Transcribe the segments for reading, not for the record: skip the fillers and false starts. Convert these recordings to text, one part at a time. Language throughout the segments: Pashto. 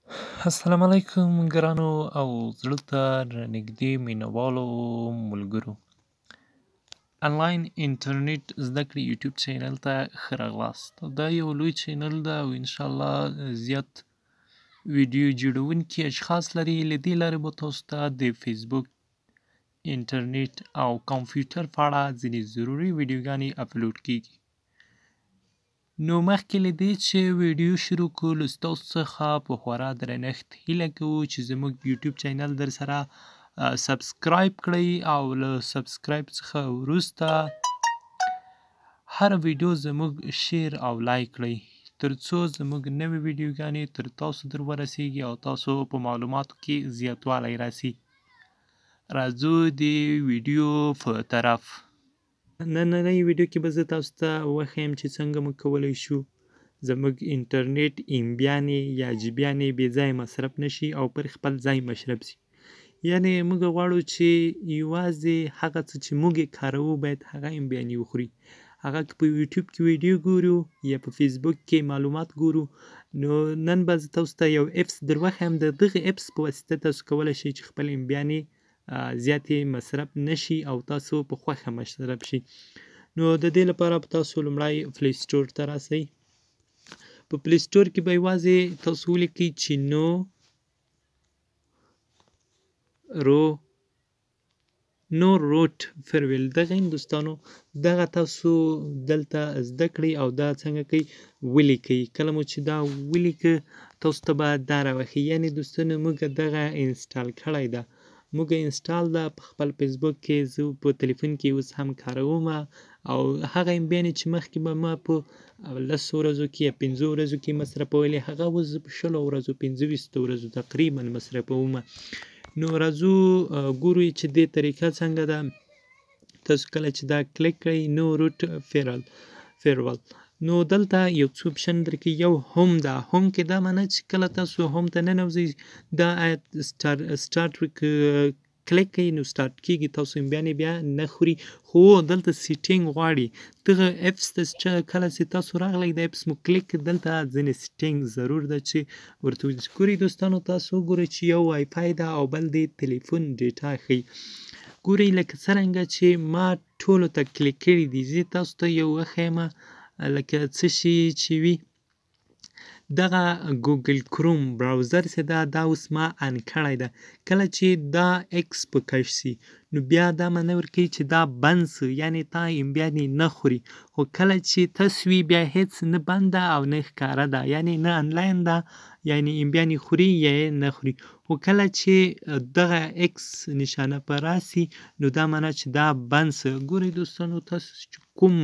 السلام علیکم ګرانو او زړه ته نږدې مینوالو ملګرو انلاین انټرنیټ زده کړې یوټیوب چینل ته ښه راغلاست. دا یو لوی چینل ده او انشاءالله زیات ویډیو جوړونکي اشخاص لري. له دې لارې به تاسو ته د فسبوک، انټرنیټ او کمپیوټر په اړه ځینې ضروري ویډیوګانې اپلوډ کیږي. نو مخکې له دې چې ویډیو شروع کړو له ستاسو څخه په خورا درنښت هیله کوو چې زموږ یوټیوب چینل درسره سبسکرايب کړئ او له سبسکرايب څخه وروسته هر ویډیو زموږ شیر او لایک کړئ ترڅو زموږ نوې ویډیوګانې تر تاسو در ورسیږي او تاسو په معلوماتو کې زیاتوالی راسي. راځو د ویډیو په طرف. نننۍ ویډیو کې به زه تاسو ته وښیم چې څنګه موږ کولی شو زموږ انټرنیټ ایمبیانې یا جیبیانې بې ځایه مصرف نشي او پر خپل ځای مصرف شي. یعنې موږ غواړو چې یوازې هغه څه چې موږ یې کاروو باید هغه ایمبیانې وخوري. هغه که په یوټیوب کې ویډیو ګورو یا په فیسبوک کې معلومات ګورو، نو نن به زه تاسو ته یو اپس در وښیم. د دغه اپس په واسطه تاسو کولی شئ چې خپل ایمبیانې زیاتې مصرف نشي او تاسو په خوښه مصرف شي. نو د دې لپاره به تاسو لومړی پلی سټور ته راسئ. په پلی سټور کې به یوازې تاسو ولیکئ چې نو روټ فرویل دغه هندوستانو دغه تاسو دلته زده کړئ او دا څنګه کوي ولیکئ. کله مو چې دا ولیکه تاسو ته به دا راوښي. یعنې دوستانو موږ دغه انسټال کړی ده، موږ انسټال ده په خپل فیسبوک کې، زه په تلیفون کې اوس هم کاروم او هغه ایمبیانې چې مخکې به ما په 10 ورځو کې یا 15 ورځو کې مصرفولې هغه اوس زه په 20 ورځو 25 ورځو تقریبا مصرفوم. نو راځو ګورو چې دې طریقه څنګه ده. تاسو کله چې دا کلیک کړئ نو روټ فیرول، نو دلته یو څو اپشن درکې. یو هوم ده، هوم کې دا معنی چې کله تاسو هوم ته ننوځئ دا سټارټ کلیک کوي نو سټارټ کیږي، تاسو ایمبیانې بیا نه خوري. خو دلته سیټینګ غواړي دغه اپس ته چې کله چې تاسو راغلی د اپس مو کلیک دلته ځینې سیټینګ ضرور ده چې ورته ګورئ. دوستانو تاسو وګورئ چې یو وای فای ده او بل د تلیفون ډیټا ښیي. ګورئ لکه څرنګه چې ما ټولو ته کلیک کړي دي. زه تاسو ته یو وښیم لکه څه شي چې وي. دغه ګوګل کروم براوزر چې ده دا اوس ما ان کړی ده. کله چې دا ایکس په کش سي نو بیا دا معنی ورکوي چې دا بند سو، یعنې تا ایمبیانې نه خوري. خو کله چې تس وي بیا هیڅ نه بند ده او نه ښکاره ده، یعنې نه انلاین ده، یعنې ایمبیانې خوري یا یې نه خوري. خو کله چې دغه ایکس نشانه په راسي نو دا معنی چې دا بند سو. ګورئ دوستانو تاسو چې کوم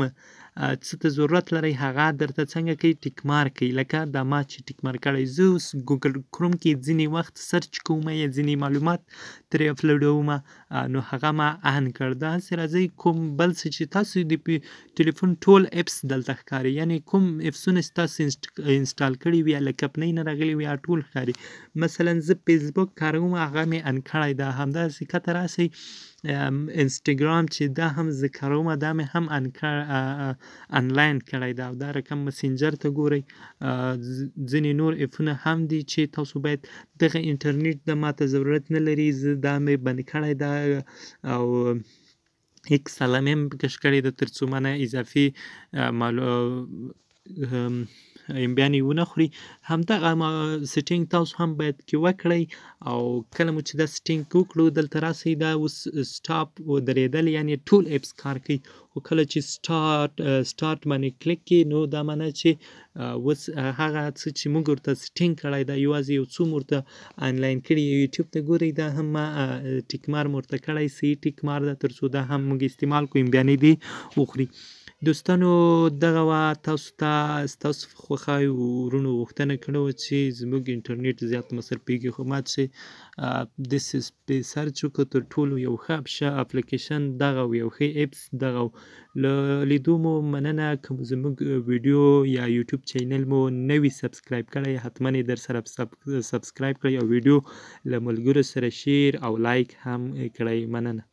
څه ته ضرورت لرئ هغه درته څنګه کوي ټیک مارک کوي. لکه دا ما چې ټیک مارک کړی، زه اوس ګوګل کروم کې ځینې وخت سرچ کوم یا ځینې معلومات ترې اپلوډوم نو هغه ما ان کړ. داسې راځئ کوم بل څه چې تاسو د تلیفون ټول اپس دلته ښکاري، یعنې کوم اپسونه چې تاسو انسټال کړي وي لکه اپنۍ نه راغلي وي ټول ښکاري. مثلا زه فیسبوک کاروم هغه مې ان کړی ده. همداسې کته راسئ انسټاګرام چې دا هم زه کاروم دا مې هم انلاین کړی ده. او دا رقم مسنجر ته ګورئ، ځینې نور اپونه هم دي چې تاسو باید دغه انټرنیټ د ماته ضرورت نه لري، زه دا مې بند کړی ده او ایکس علامه مې پکې کړې ده ترڅو مانه اضافي ایمبیانې ونه خوري. همدغه سیټینګ تاسو هم باید کې وکړئ. او کله مو چې دا سیټینګ وکړو دلته راسئ دا اوس سټاپ ودرېدل، یعنې ټول اپس کار کوي. خو کله چې سټارټ باندې کلیک کړي نو دا معنی چې اوس هغه څه چې موږ ورته سیټینګ کړی دا یوازې یو څو مو ورته آنلاین کړي. یوټیوب ته ګورئ دا هم ما ټیک مار مو ورته کړی، صحیح ټیک مار ده ترڅو دا هم موږ استعمال کړو ایمبیانې دې وخوري. دوستانو دغه وه تاسو ته ستاسو په خوښه ورونو غوښتنه کړې وه چې زموږ انټرنیټ زیات مصرفېږي، خو ما چې داسې سرچ وکړو تر ټولو یو ښه اپلیکیشن دغه و، یو ښه اپس دغه و. له لیدو مو مننه. که زموږ ویډیو یا یوټیوب چینل مو نه وي سبسکرایب کړی حتما یې درسره سبسکرایب کړئ او ویډیو له ملګرو سره شیر او لایک هم کړئ. مننه.